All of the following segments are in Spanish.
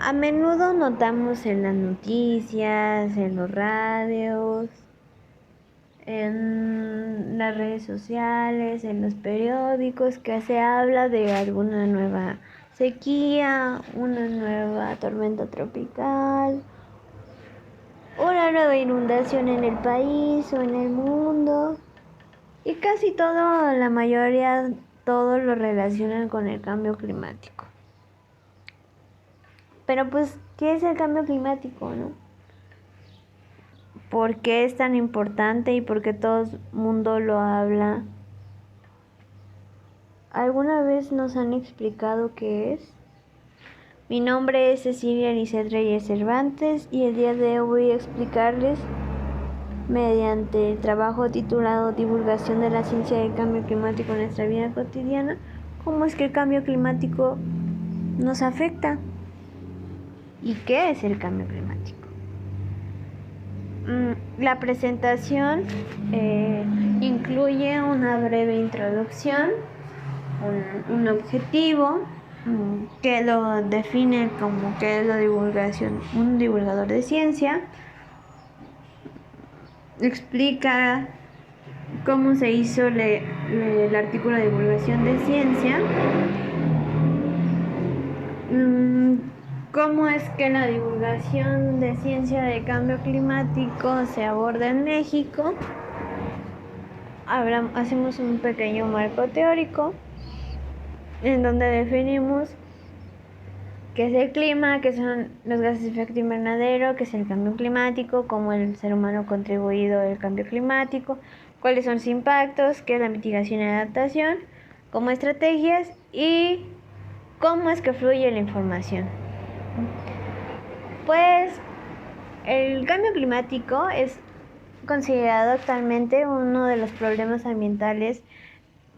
A menudo notamos en las noticias, en los radios, en las redes sociales, en los periódicos, que se habla de alguna nueva sequía, una nueva tormenta tropical, una nueva inundación en el país o en el mundo. Y casi todo, la mayoría, todo lo relacionan con el cambio climático. Pero pues, ¿qué es el cambio climático, no? ¿Por qué es tan importante y por qué todo el mundo lo habla? ¿Alguna vez nos han explicado qué es? Mi nombre es Cecilia Lisset Reyes Cervantes y el día de hoy voy a explicarles, mediante el trabajo titulado Divulgación de la ciencia del cambio climático en nuestra vida cotidiana, cómo es que el cambio climático nos afecta y qué es el cambio climático. La presentación incluye una breve introducción, un objetivo que lo define como que es la divulgación, un divulgador de ciencia. Explica cómo se hizo el artículo de divulgación de ciencia, cómo es que la divulgación de ciencia de cambio climático se aborda en México. Hacemos un pequeño marco teórico en donde definimos qué es el clima, qué son los gases de efecto invernadero, qué es el cambio climático, cómo el ser humano ha contribuido al cambio climático, cuáles son sus impactos, qué es la mitigación y adaptación, como estrategias y cómo es que fluye la información. Pues el cambio climático es considerado actualmente uno de los problemas ambientales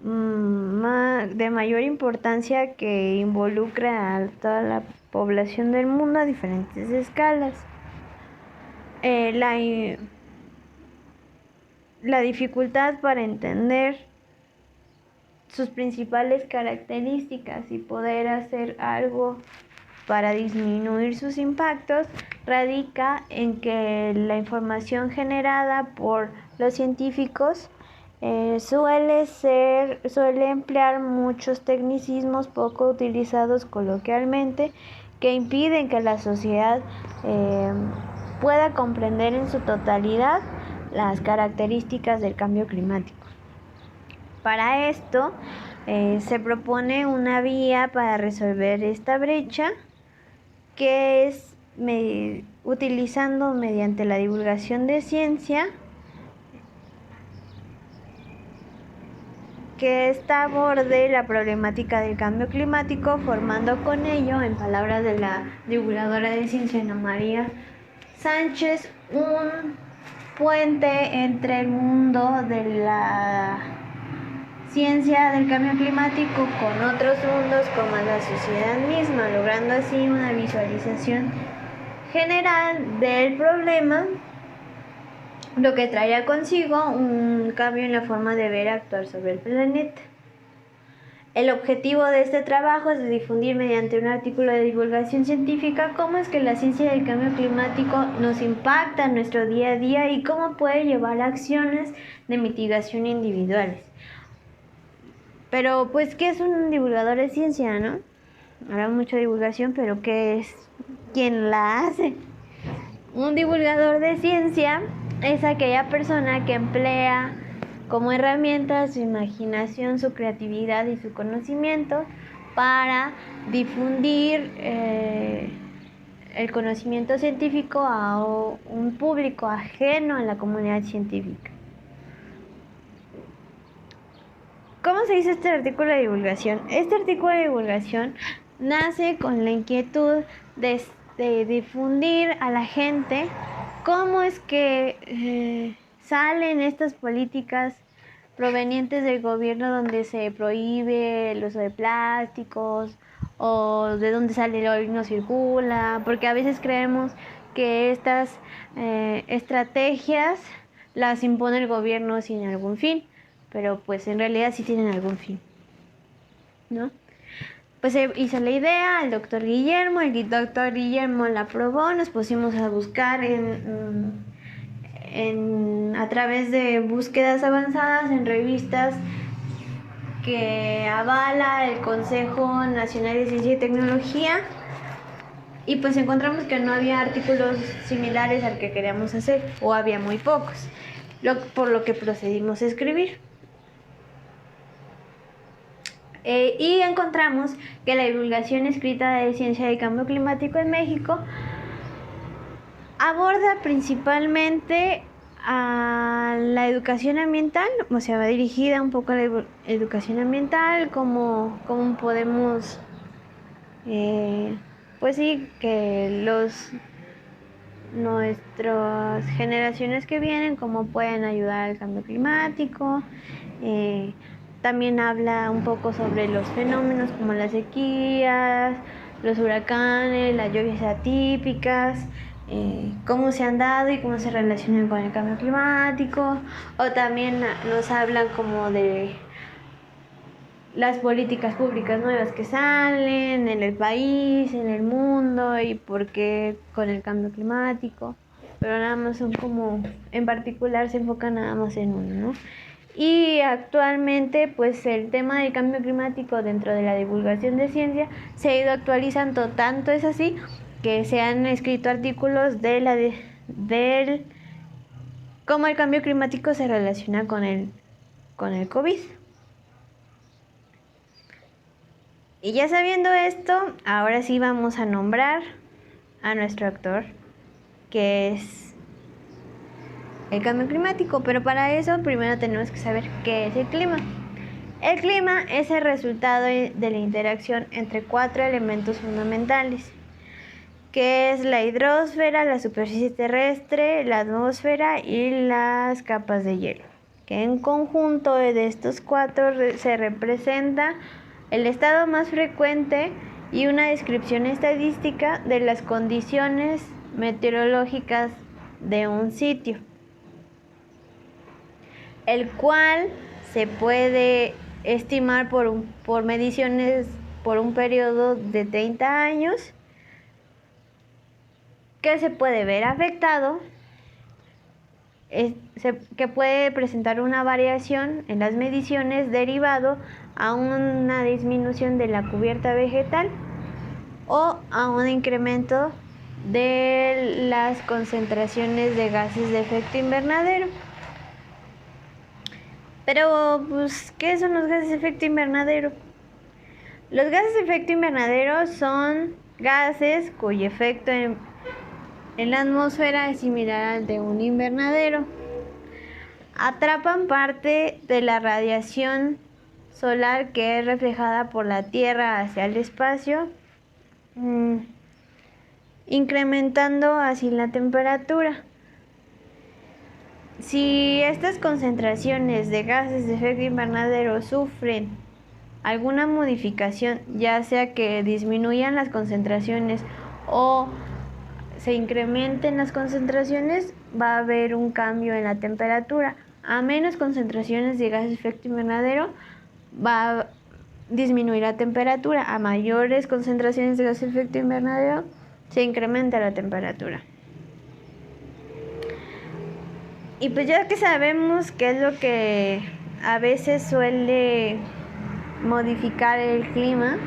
de mayor importancia, que involucra a toda la población del mundo a diferentes escalas. La dificultad para entender sus principales características y poder hacer algo para disminuir sus impactos radica en que la información generada por los científicos suele emplear muchos tecnicismos poco utilizados coloquialmente, que impiden que la sociedad pueda comprender en su totalidad las características del cambio climático. Para esto se propone una vía para resolver esta brecha, que es utilizando mediante la divulgación de ciencia, que ésta aborde la problemática del cambio climático, formando con ello, en palabras de la divulgadora de ciencia Ana María Sánchez, un puente entre el mundo de la ciencia del cambio climático con otros mundos como la sociedad misma, logrando así una visualización general del problema, lo que traerá consigo un cambio en la forma de ver y actuar sobre el planeta. El objetivo de este trabajo es difundir mediante un artículo de divulgación científica cómo es que la ciencia del cambio climático nos impacta en nuestro día a día y cómo puede llevar a acciones de mitigación individuales. Pero pues, ¿qué es un divulgador de ciencia, no? Habrá mucha divulgación, pero ¿qué es? ¿Quién la hace? Un divulgador de ciencia es aquella persona que emplea como herramienta su imaginación, su creatividad y su conocimiento para difundir el conocimiento científico a un público ajeno a la comunidad científica. ¿Cómo se hizo este artículo de divulgación? Este artículo de divulgación nace con la inquietud de difundir a la gente cómo es que salen estas políticas provenientes del gobierno donde se prohíbe el uso de plásticos, o de dónde sale el oil no circula, porque a veces creemos que estas estrategias las impone el gobierno sin algún fin, pero pues en realidad sí tienen algún fin, ¿no? Pues se hizo la idea, el doctor Guillermo la aprobó, nos pusimos a buscar a través de búsquedas avanzadas en revistas que avala el Consejo Nacional de Ciencia y Tecnología, y pues encontramos que no había artículos similares al que queríamos hacer, o había muy pocos, por lo que procedimos a escribir. Y encontramos que la divulgación escrita de ciencia de cambio climático en México aborda principalmente a la educación ambiental, o sea, va dirigida un poco a la educación ambiental, cómo podemos, pues sí, que nuestras generaciones que vienen, cómo pueden ayudar al cambio climático. También habla un poco sobre los fenómenos como las sequías, los huracanes, las lluvias atípicas, cómo se han dado y cómo se relacionan con el cambio climático. O también nos hablan como de las políticas públicas nuevas que salen en el país, en el mundo, y por qué con el cambio climático. Pero nada más son como, en particular se enfoca nada más en uno, ¿no? Y actualmente pues el tema del cambio climático dentro de la divulgación de ciencia se ha ido actualizando, tanto es así que se han escrito artículos del cómo el cambio climático se relaciona con el COVID. Y ya sabiendo esto, ahora sí vamos a nombrar a nuestro actor, que es el cambio climático, pero para eso primero tenemos que saber qué es el clima. El clima es el resultado de la interacción entre 4 elementos fundamentales, que es la hidrosfera, la superficie terrestre, la atmósfera y las capas de hielo, que en conjunto de estos 4 se representa el estado más frecuente y una descripción estadística de las condiciones meteorológicas de un sitio, el cual se puede estimar por mediciones por un periodo de 30 años, que se puede ver afectado, que puede presentar una variación en las mediciones derivado a una disminución de la cubierta vegetal o a un incremento de las concentraciones de gases de efecto invernadero. Pero, pues, ¿qué son los gases de efecto invernadero? Los gases de efecto invernadero son gases cuyo efecto en la atmósfera es similar al de un invernadero. Atrapan parte de la radiación solar que es reflejada por la Tierra hacia el espacio, incrementando así la temperatura. Si estas concentraciones de gases de efecto invernadero sufren alguna modificación, ya sea que disminuyan las concentraciones o se incrementen las concentraciones, va a haber un cambio en la temperatura. A menos concentraciones de gases de efecto invernadero va a disminuir la temperatura. A mayores concentraciones de gases de efecto invernadero se incrementa la temperatura. Y pues ya que sabemos qué es lo que a veces suele modificar el clima,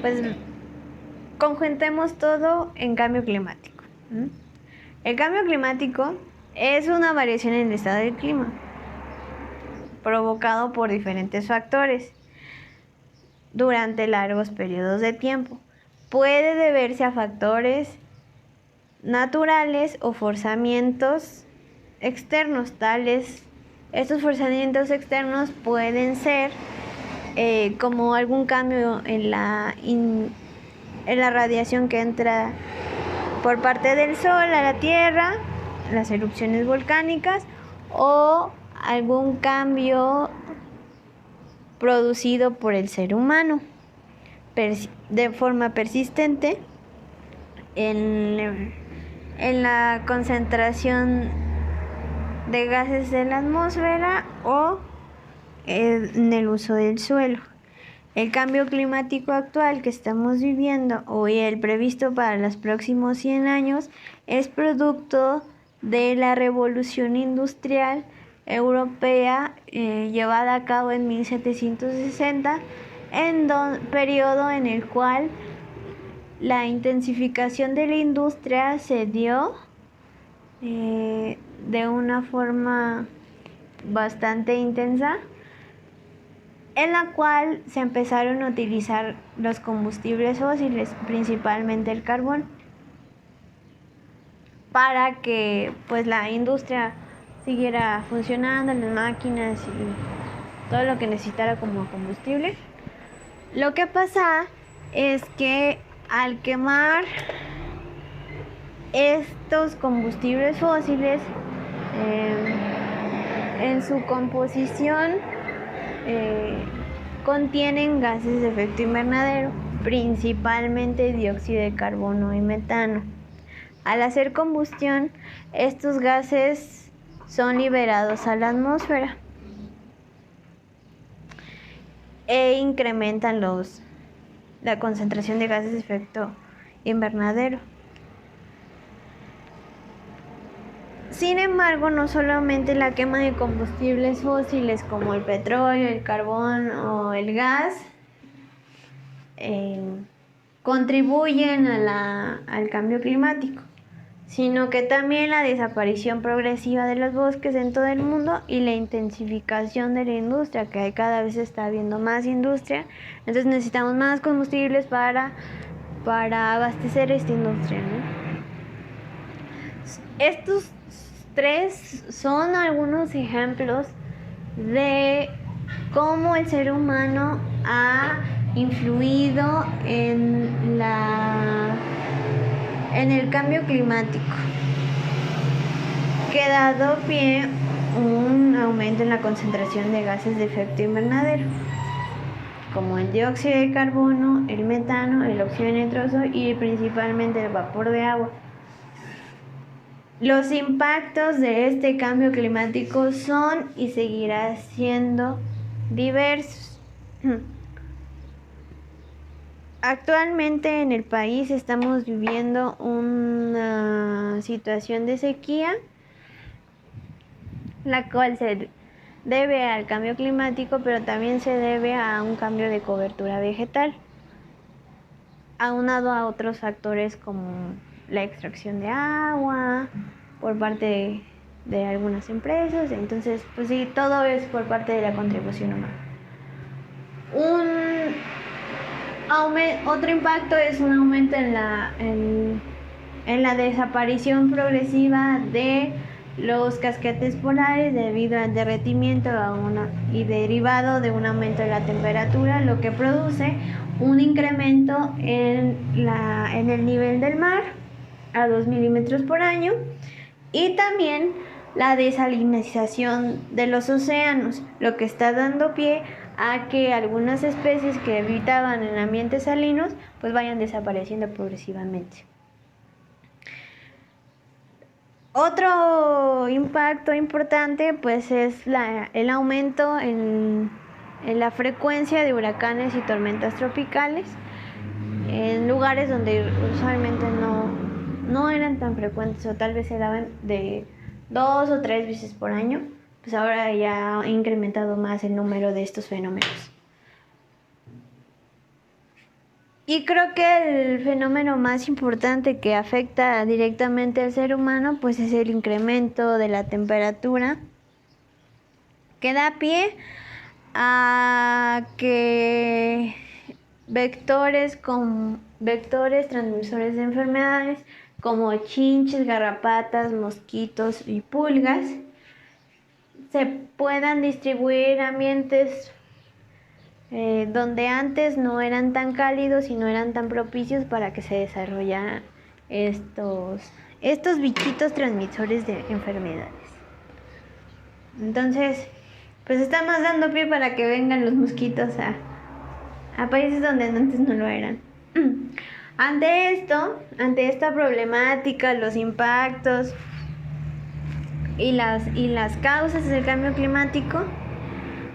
pues conjuntemos todo en cambio climático. El cambio climático es una variación en el estado del clima provocado por diferentes factores durante largos periodos de tiempo. Puede deberse a factores naturales o forzamientos externos. Estos forzamientos externos pueden ser como algún cambio en la radiación que entra por parte del Sol a la Tierra, las erupciones volcánicas, o algún cambio producido por el ser humano de forma persistente en la concentración de gases de la atmósfera o en el uso del suelo. El cambio climático actual que estamos viviendo o el previsto para los próximos 100 años es producto de la revolución industrial europea llevada a cabo en 1760, periodo en el cual la intensificación de la industria se dio de una forma bastante intensa, en la cual se empezaron a utilizar los combustibles fósiles, principalmente el carbón, para que pues la industria siguiera funcionando, las máquinas y todo lo que necesitara como combustible. Lo que pasa es que al quemar estos combustibles fósiles, en su composición contienen gases de efecto invernadero, principalmente dióxido de carbono y metano. Al hacer combustión, estos gases son liberados a la atmósfera e incrementan la concentración de gases de efecto invernadero. Sin embargo, no solamente la quema de combustibles fósiles como el petróleo, el carbón o el gas contribuyen al cambio climático, sino que también la desaparición progresiva de los bosques en todo el mundo y la intensificación de la industria, que cada vez está habiendo más industria, entonces necesitamos más combustibles para abastecer esta industria, ¿no? Estos tres son algunos ejemplos de cómo el ser humano ha influido en el cambio climático, que ha dado pie un aumento en la concentración de gases de efecto invernadero, como el dióxido de carbono, el metano, el óxido nitroso y principalmente el vapor de agua. Los impactos de este cambio climático son y seguirán siendo diversos. Actualmente en el país estamos viviendo una situación de sequía, la cual se debe al cambio climático, pero también se debe a un cambio de cobertura vegetal, aunado a otros factores como la extracción de agua por parte de algunas empresas. Entonces, pues sí, todo es por parte de la contribución humana. Otro impacto es un aumento en la desaparición progresiva de los casquetes polares debido al derretimiento y derivado de un aumento de la temperatura, lo que produce un incremento en el nivel del mar a 2 milímetros por año, y también la desalinización de los océanos, lo que está dando pie a que algunas especies que habitaban en ambientes salinos pues vayan desapareciendo progresivamente. Otro impacto importante pues es el aumento en la frecuencia de huracanes y tormentas tropicales en lugares donde usualmente no eran tan frecuentes, o tal vez se daban de 2 o 3 veces por año. Pues ahora ya ha incrementado más el número de estos fenómenos. Y creo que el fenómeno más importante que afecta directamente al ser humano pues es el incremento de la temperatura, que da pie a que vectores transmisores de enfermedades como chinches, garrapatas, mosquitos y pulgas se puedan distribuir en ambientes donde antes no eran tan cálidos y no eran tan propicios para que se desarrollaran estos bichitos transmisores de enfermedades. Entonces, pues estamos dando pie para que vengan los mosquitos a países donde antes no lo eran. Ante esta problemática, los impactos y las causas del cambio climático,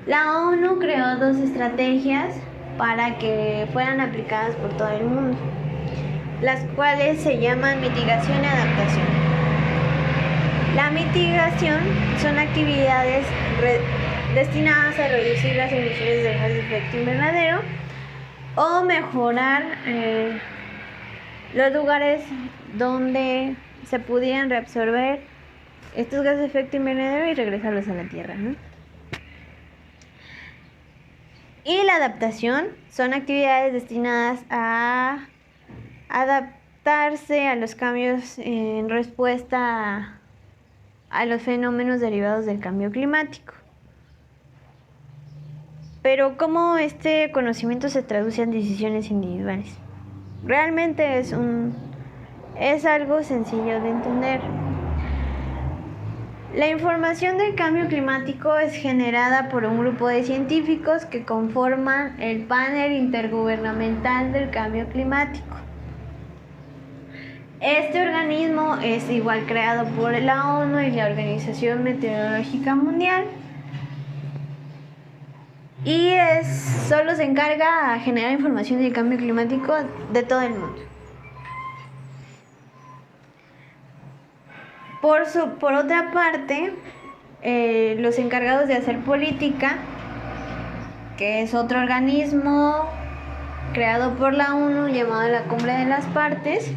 la ONU creó 2 estrategias para que fueran aplicadas por todo el mundo, las cuales se llaman mitigación y adaptación. La mitigación son actividades destinadas a reducir las emisiones de gases de efecto invernadero o mejorar los lugares donde se pudieran reabsorber estos gases de efecto invernadero y regresarlos a la Tierra, ¿no? Y la adaptación son actividades destinadas a adaptarse a los cambios en respuesta a los fenómenos derivados del cambio climático. Pero ¿cómo este conocimiento se traduce en decisiones individuales? Realmente es algo sencillo de entender. La información del cambio climático es generada por un grupo de científicos que conforman el Panel Intergubernamental del Cambio Climático. Este organismo es igual creado por la ONU y la Organización Meteorológica Mundial y solo se encarga de generar información del cambio climático de todo el mundo. Por otra parte, los encargados de hacer política, que es otro organismo creado por la ONU llamado la Cumbre de las Partes,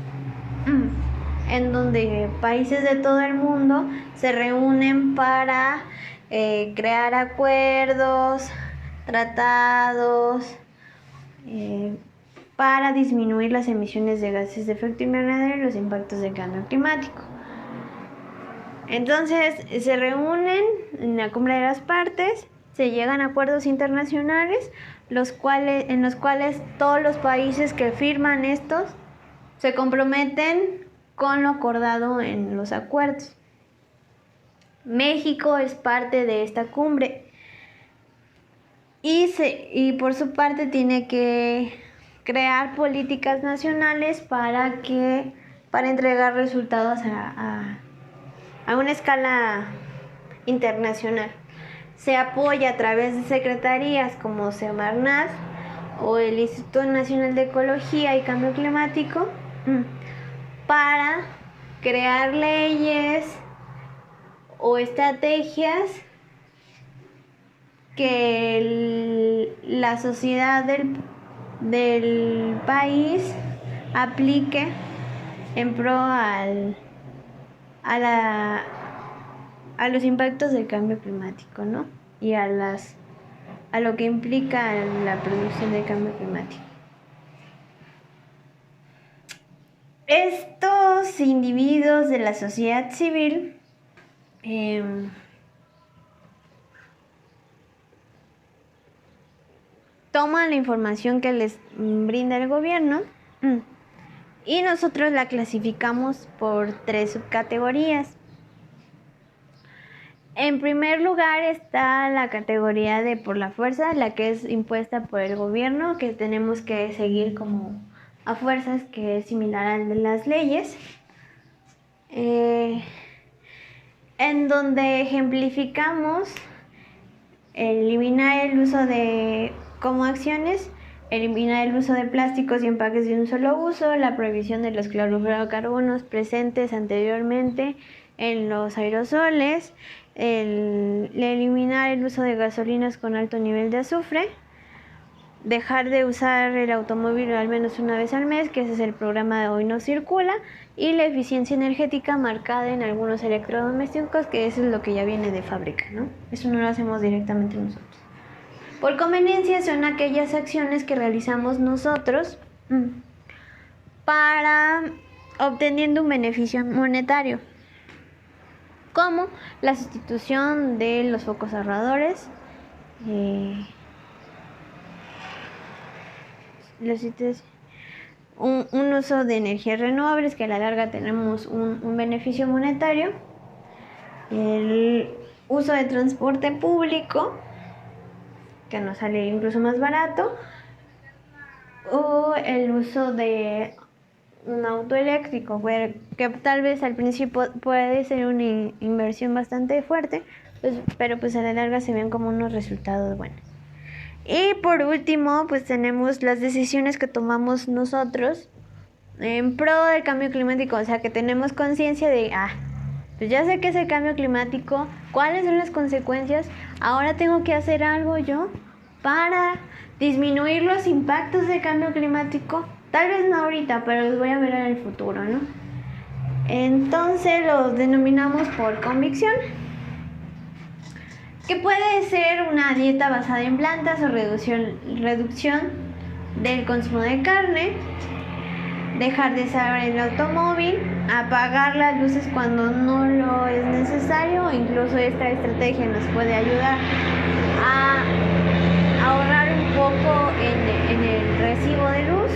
en donde países de todo el mundo se reúnen para crear acuerdos, tratados, para disminuir las emisiones de gases de efecto invernadero y los impactos del cambio climático. Entonces se reúnen en la Cumbre de las Partes, se llegan a acuerdos internacionales, en los cuales todos los países que firman estos se comprometen con lo acordado en los acuerdos. México es parte de esta cumbre y por su parte tiene que crear políticas nacionales para entregar resultados a una escala internacional. Se apoya a través de secretarías como Semarnat o el Instituto Nacional de Ecología y Cambio Climático para crear leyes o estrategias que la sociedad del país aplique en pro a los impactos del cambio climático, ¿no? Y a lo que implica la producción del cambio climático. Estos individuos de la sociedad civil toman la información que les brinda el gobierno y nosotros la clasificamos por 3 subcategorías. En primer lugar está la categoría de por la fuerza, la que es impuesta por el gobierno, que tenemos que seguir como a fuerzas, que es similar al de las leyes, en donde ejemplificamos eliminar el uso como acciones, eliminar el uso de plásticos y empaques de un solo uso, la prohibición de los clorofluorocarbonos presentes anteriormente en los aerosoles, eliminar el uso de gasolinas con alto nivel de azufre, dejar de usar el automóvil al menos una vez al mes, que ese es el programa de Hoy No Circula, y la eficiencia energética marcada en algunos electrodomésticos, que eso es lo que ya viene de fábrica, ¿no? Eso no lo hacemos directamente nosotros. Por conveniencia son aquellas acciones que realizamos nosotros para obteniendo un beneficio monetario, como la sustitución de los focos ahorradores, un uso de energías renovables, que a la larga tenemos un beneficio monetario, el uso de transporte público, que nos sale incluso más barato, o el uso de un auto eléctrico, que tal vez al principio puede ser una inversión bastante fuerte, pero pues a la larga se ven como unos resultados buenos. Y por último, pues tenemos las decisiones que tomamos nosotros en pro del cambio climático, o sea que tenemos conciencia de, pues ya sé qué es el cambio climático, cuáles son las consecuencias, ahora tengo que hacer algo yo para disminuir los impactos del cambio climático, tal vez no ahorita, pero los voy a ver en el futuro, ¿no? Entonces los denominamos por convicción, que puede ser una dieta basada en plantas o reducción del consumo de carne, dejar de usar el automóvil, apagar las luces cuando no lo es necesario, o incluso esta estrategia nos puede ayudar a ahorrar un poco en el recibo de luz,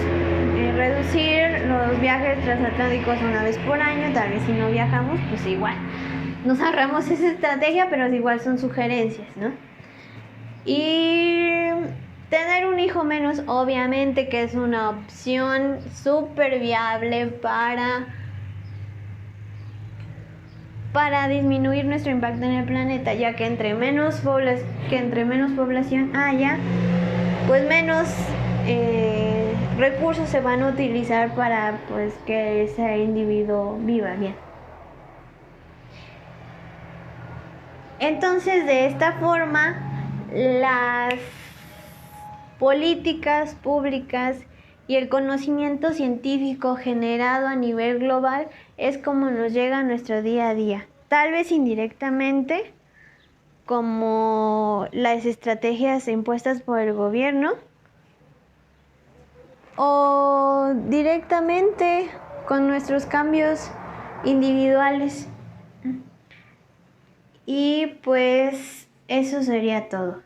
reducir los viajes transatlánticos una vez por año, tal vez si no viajamos, pues igual nos ahorramos esa estrategia, pero igual son sugerencias, ¿no? Y tener un hijo menos, obviamente que es una opción súper viable para disminuir nuestro impacto en el planeta, ya que entre menos población haya, pues menos recursos se van a utilizar para pues que ese individuo viva bien. Entonces, de esta forma, las políticas públicas y el conocimiento científico generado a nivel global es como nos llega a nuestro día a día. Tal vez indirectamente, como las estrategias impuestas por el gobierno, o directamente con nuestros cambios individuales. Y pues eso sería todo.